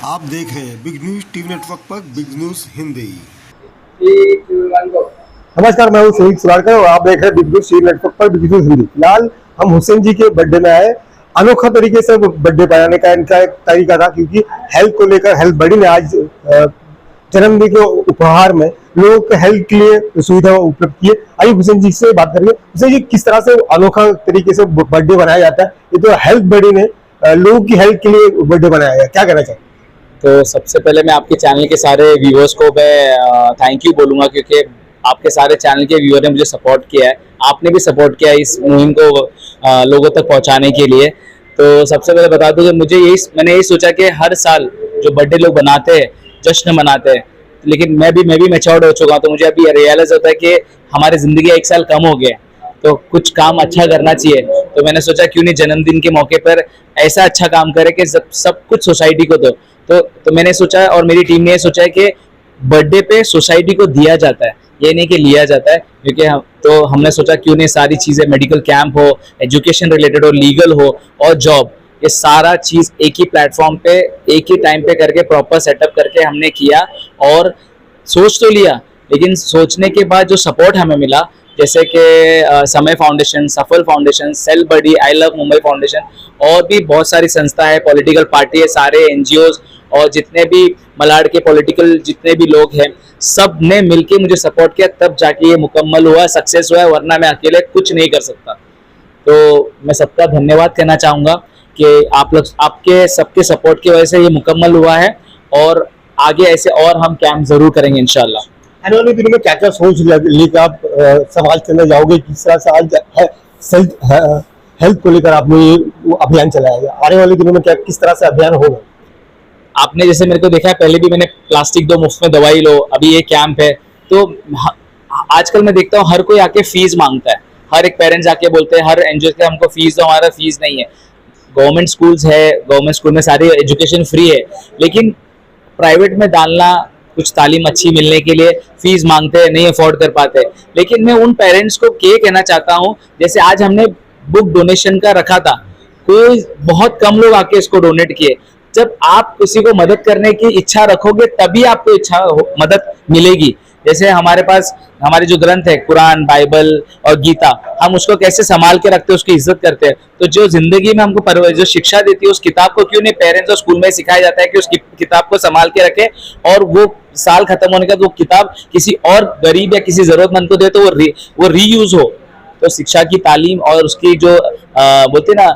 आप देख रहे हैं बिग न्यूज टीवी नेटवर्क पर बिग न्यूज हिंदी। नमस्कार, मैं हूँ शहीद सुरारकर और आप देख रहे हैं बिग न्यूज टीवी नेटवर्क पर बिग न्यूज हिंदी। फिलहाल हम हुसैन जी के बर्थडे में आए। अनोखा तरीके से बर्थडे बनाने का इनका एक तरीका था, क्योंकि हेल्थ को लेकर हेल्थ बड़ी ने आज जन्मदिन के उपहार में लोगों के हेल्थ के लिए सुविधा उपलब्ध की है। आइए हुसैन जी से बात करेंगे। हुसैन जी, किस तरह से अनोखा तरीके से बर्थडे बनाया जाता है? ये तो हेल्थ बड़ी ने लोगों की हेल्थ के लिए बर्थडे बनाया है, क्या कहना चाहिए? तो सबसे पहले मैं आपके चैनल के सारे व्यूअर्स को मैं थैंक यू बोलूँगा, क्योंकि आपके सारे चैनल के व्यूअर ने मुझे सपोर्ट किया है। आपने भी सपोर्ट किया है इस मुहिम को लोगों तक पहुंचाने के लिए। तो सबसे पहले बता दूं कि मैंने यही सोचा कि हर साल जो बर्थडे लोग बनाते हैं, जश्न मनाते हैं, लेकिन मैं भी मैच्योर्ड हो चुका हूँ, तो मुझे अभी रियलाइज होता है कि हमारी ज़िंदगी एक साल कम हो गया, तो कुछ काम अच्छा करना चाहिए। तो मैंने सोचा क्यों नहीं जन्मदिन के मौके पर ऐसा अच्छा काम करे कि सब कुछ सोसाइटी को दो। तो मैंने सोचा और मेरी टीम ने सोचा है कि बर्थडे पे सोसाइटी को दिया जाता है, ये नहीं कि लिया जाता है। क्योंकि हमने सोचा क्यों नहीं सारी चीज़ें, मेडिकल कैंप हो, एजुकेशन रिलेटेड हो, लीगल हो और जॉब, ये सारा चीज़ एक ही प्लेटफॉर्म पे एक ही टाइम पे करके प्रॉपर सेटअप करके हमने किया। और सोच तो लिया, लेकिन सोचने के बाद जो सपोर्ट हमें मिला, जैसे कि Samay foundation, Safal foundation, self buddy, I love Mumbai foundation और भी बहुत सारी संस्था है, पॉलिटिकल पार्टी है, सारे एनजीओज और जितने भी मलाड के पॉलिटिकल जितने भी लोग हैं, सब ने मिलके मुझे सपोर्ट किया, तब जाके ये मुकम्मल हुआ, सक्सेस हुआ है, वरना मैं अकेले कुछ नहीं कर सकता। तो मैं सबका धन्यवाद कहना चाहूँगा कि आप लोग, आपके सबके सपोर्ट की वजह से ये मुकम्मल हुआ है और आगे ऐसे और हम कैंप जरूर करेंगे इंशाल्लाह। आने वाले दिनों में क्या क्या सोच लेकर आप समाज करने जाओगे? किस तरह से आज हेल्थ को लेकर आपने ये अभियान चलाया है? आने वाले दिनों में क्या किस तरह से अभियान होगा? आपने जैसे मेरे को देखा है, पहले भी मैंने प्लास्टिक दो मुफ्त में दवाई लो, अभी ये कैंप है। तो आजकल मैं देखता हूँ हर कोई आके फीस मांगता है, हर एक पेरेंट्स आके बोलते हैं, हर एनजीओ के हमको फीस दो, हमारा फीस नहीं है। गवर्नमेंट स्कूल्स है, गवर्नमेंट स्कूल में सारी एजुकेशन फ्री है, लेकिन प्राइवेट में डालना, कुछ तालीम अच्छी मिलने के लिए फीस मांगते हैं, नहीं अफोर्ड कर पाते। लेकिन मैं उन पेरेंट्स को ये कहना चाहता हूँ, जैसे आज हमने बुक डोनेशन का रखा था, कोई बहुत कम लोग आके इसको डोनेट किए। जब आप किसी को मदद करने की इच्छा रखोगे तभी आपको मदद मिलेगी। जैसे हमारे पास हमारे जो ग्रंथ है, कुरान, बाइबल और गीता, हम उसको कैसे संभाल के रखते हैं, उसकी इज्जत करते हैं। तो जो जिंदगी में हमको जो शिक्षा देती है, उस किताब को क्यों नहीं पेरेंट्स और स्कूल में सिखाया जाता है कि उस किताब को संभाल के रखे और वो साल खत्म होने का वो किताब किसी और गरीब या किसी जरूरतमंद को दे तो वो रीयूज हो। तो शिक्षा की तालीम और उसकी जो बोलते ना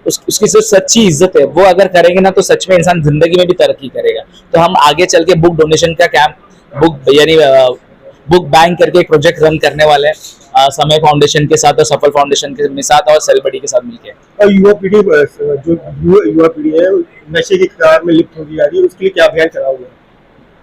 उसकी जो सच्ची इज्जत है, वो अगर करेंगे ना, तो सच में इंसान जिंदगी में भी तरक्की करेगा। तो हम आगे चल के बुक डोनेशन का कैंप, बुक बैंक करके एक प्रोजेक्ट रन करने वाले हैं, समय फाउंडेशन के साथ और सफल फाउंडेशन के साथ और सेलबडी के साथ मिलकर। और युवा पीढ़ी जो युवा पीढ़ी है नशे की कगार में लिप्त होती जा रही है, उसके लिए क्या अभियान चलाओगे?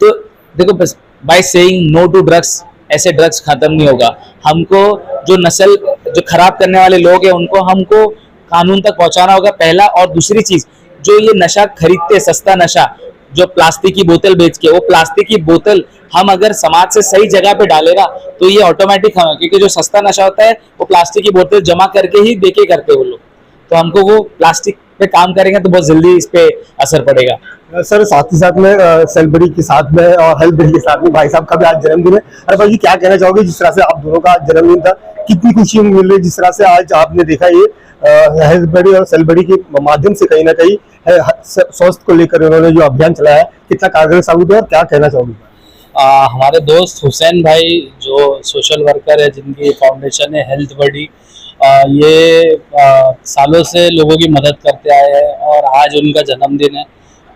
तो देखो, बस by saying no to drugs, ऐसे ड्रग्स खत्म नहीं होगा। हमको जो नस्ल जो खराब करने वाले लोग हैं, उनको हमको कानून तक पहुंचाना होगा, पहला। और दूसरी चीज, जो ये नशा खरीदते, सस्ता नशा, जो प्लास्टिक की बोतल बेच के, वो प्लास्टिक की बोतल हम अगर समाज से सही जगह पे डालेगा तो ये ऑटोमेटिक हम, क्योंकि जो सस्ता नशा होता है वो प्लास्टिक की बोतल जमा करके ही देके करते वो लोग। तो हमको वो प्लास्टिक पे काम करेंगे तो बहुत जल्दी इस पे असर पड़ेगा। सर, साथ ही साथ में सेलबडी के साथ में और हेल्थ बडी के साथ में भाई साहब का भी आज जन्मदिन है। अरे भाई जी, क्या कहना चाहोगे? जिस तरह से आप दोनों का आज जन्मदिन था, कितनी खुशी मिल रही, जिस तरह से आज आपने देखा ये हेल्थ बडी और सेलबडी के माध्यम से कहीं ना कहीं स्वास्थ्य को लेकर उन्होंने जो अभियान चलाया है, कितना कारगर साबित है और क्या कहना चाहोगे? हमारे दोस्त हुसैन भाई जो सोशल वर्कर है, जिनकी फाउंडेशन है हेल्थ बडी, ये सालों से लोगों की मदद करते आए हैं और आज उनका जन्मदिन है।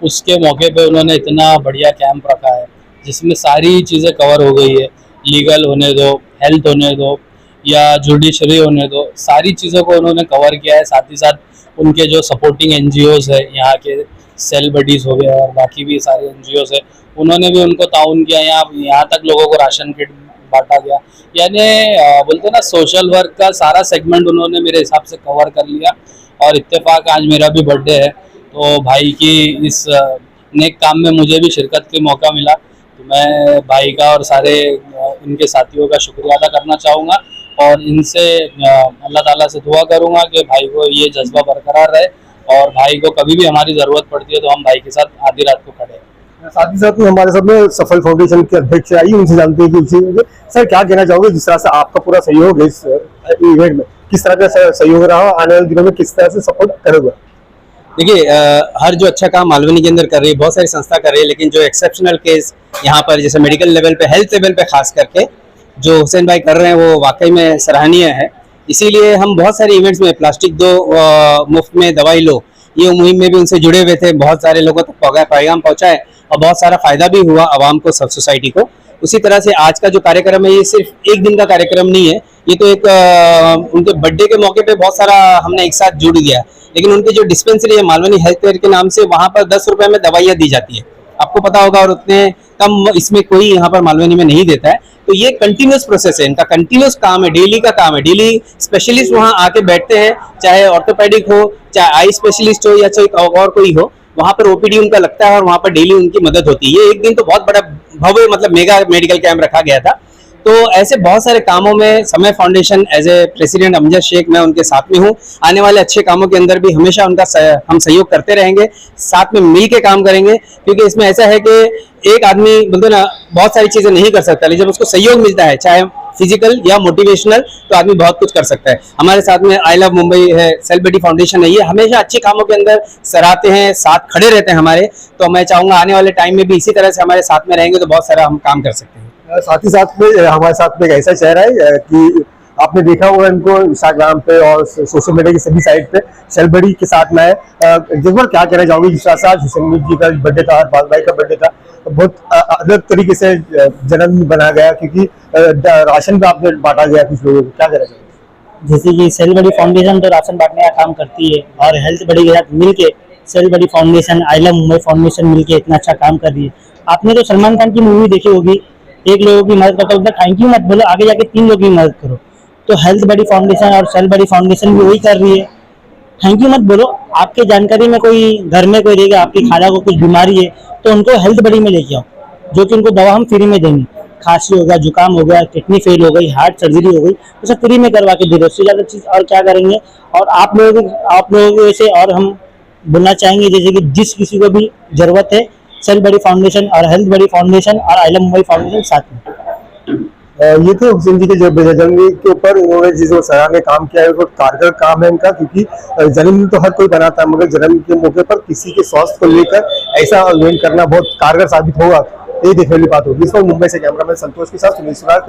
उसके मौके पे उन्होंने इतना बढ़िया कैंप रखा है जिसमें सारी चीज़ें कवर हो गई है। लीगल होने दो, हेल्थ होने दो या जुडिशरी होने दो, सारी चीज़ों को उन्होंने कवर किया है। साथ ही साथ उनके जो सपोर्टिंग एनजीओज है, यहाँ के सेल बडीज़ हो गए और बाकी भी सारे एनजीओज है, उन्होंने भी उनको ताउन किया। यहाँ तक लोगों को राशन किट बांटा गया। यानी बोलते ना, सोशल वर्क का सारा सेगमेंट उन्होंने मेरे हिसाब से कवर कर लिया। और इत्तेफाक आज मेरा भी बर्थडे है, तो भाई की इस नेक काम में मुझे भी शिरकत का मौका मिला, तो मैं भाई का और सारे इनके साथियों का शुक्रिया अदा करना चाहूँगा और इनसे अल्लाह ताला से दुआ करूँगा कि भाई को ये जज्बा बरकरार रहे और भाई को कभी भी हमारी ज़रूरत पड़ती है तो हम भाई के साथ आधी रात को खड़े हैं। साथ ही साथ में हमारे साथ में सफल फाउंडेशन के अध्यक्ष आई, उनसे जानते हैं कि सर क्या कहना चाहोगे जिस तरह से आपका पूरा सहयोग है इस इवेंट में, किस तरह का सहयोग रहा, आने वाले दिनों में किस तरह से सपोर्ट करोगे? देखिए, हर जो अच्छा काम मालवनी के अंदर कर रही है, बहुत सारी संस्था कर रही है, लेकिन जो एक्सेप्शनल केस यहाँ पर जैसे मेडिकल लेवल पे, हेल्थ लेवल पे खास करके जो हुसैन भाई कर रहे हैं वो वाकई में सराहनीय है। इसीलिए हम बहुत सारे इवेंट्स में प्लास्टिक दो मुफ्त में दवाई लो, ये मुहिम में भी उनसे जुड़े हुए थे, बहुत सारे लोगों तक पैगाम पहुंचाए और बहुत सारा फायदा भी हुआ आवाम को, सब सोसाइटी को। उसी तरह से आज का जो कार्यक्रम है ये सिर्फ एक दिन का कार्यक्रम नहीं है, ये तो एक उनके बर्थडे के मौके पे बहुत सारा हमने एक साथ जुड़ गया। लेकिन उनकी जो डिस्पेंसरी है मालवनी हेल्थ केयर के नाम से, वहाँ पर 10 रुपए में दवाइयाँ दी जाती है, आपको पता होगा, और उतने कम इसमें कोई यहाँ पर मालवनी में नहीं देता है। तो ये कंटिन्यूस प्रोसेस है, इनका कंटिन्यूस काम है, डेली का काम है। डेली स्पेशलिस्ट वहाँ आके बैठते हैं, चाहे ऑर्थोपेडिक हो, चाहे आई स्पेशलिस्ट हो या चाहे और कोई हो, वहाँ पर ओपीडी उनका लगता है और वहाँ पर डेली उनकी मदद होती है। ये एक दिन तो बहुत बड़ा भव्य मतलब मेगा मेडिकल कैंप रखा गया था। तो ऐसे बहुत सारे कामों में Samay foundation as a president Amjad Shaikh, मैं उनके साथ में हूँ। आने वाले अच्छे कामों के अंदर भी हमेशा उनका हम सहयोग करते रहेंगे, साथ में मिल के काम करेंगे, क्योंकि इसमें ऐसा है कि एक आदमी बोलते ना बहुत सारी चीजें नहीं कर सकता, लेकिन जब उसको सहयोग मिलता है, चाहे फिजिकल या मोटिवेशनल, तो आदमी बहुत कुछ कर सकता है। हमारे साथ में आई लव मुंबई है, सेल्फ बडी फाउंडेशन है, ये हमेशा अच्छे कामों के अंदर सराहते हैं, साथ खड़े रहते हैं हमारे। तो मैं चाहूंगा आने वाले टाइम में भी इसी तरह से हमारे साथ में रहेंगे तो बहुत सारा हम काम कर सकते हैं। साथ ही साथ में हमारे साथ में एक ऐसा चेहरा है कि आपने देखा होगा इनको इंस्टाग्राम पे और सोशल मीडिया की सभी साइट पे सेल्फ बडी के साथ में है। जगबर क्या कहना चाहोगे जिस तरह से आज हुसैन जी का बर्थडे था, बाल भाई का बर्थडे था, बहुत अलग तरीके से जन्मदिन बनाया गया, क्योंकि राशन भी आपने बांटा गया कुछ लोगों को, क्या कहना चाहोगे? जैसे कि सेल्फ बडी फाउंडेशन तो राशन बांटने का काम करती है, और हेल्थ बडी के साथ मिलके self buddy foundation, I love Mumbai foundation मिलके इतना अच्छा काम कर रही है। आपने तो सलमान खान की मूवी देखी होगी, एक लोगों की मदद करता है, थैंक यू मत बोलो, आगे जाके 3 लोगों की मदद करो। तो हेल्थ बडी फाउंडेशन और सेल्फ बडी फाउंडेशन भी वही कर रही है, थैंक यू मत बोलो। आपके जानकारी में कोई घर में कोई रहेगा, आपकी खाला को कुछ बीमारी है तो उनको हेल्थ बडी में लेके आओ, जो कि उनको दवा हम फ्री में देंगे। खांसी हो गया, जुकाम हो गया, किडनी फेल हो गई, हार्ट सर्जरी हो गई, तो सब फ्री में करवा के दे दो। उससे ज़्यादा चीज़ और क्या करेंगे। और आप लोगों से और हम बोलना चाहेंगे, जैसे कि जिस किसी को भी जरूरत है, सेल्फ बडी फाउंडेशन और हेल्थ बडी फाउंडेशन और आई लव मुंबई फाउंडेशन साथ में। ये तो हुसैन जी के जन्मदिन के ऊपर इन्होंने जिस सराहनीय काम किया है वो कारगर काम है इनका, क्योंकि जन्मदिन तो हर कोई बनाता है, मगर जन्मदिन के मौके पर किसी के स्वास्थ्य को लेकर ऐसा इवेंट करना बहुत कारगर साबित होगा, ये देखने वाली बात होगी। इस वक्त मुंबई से कैमरामैन संतोष के साथ सुनील सुरार।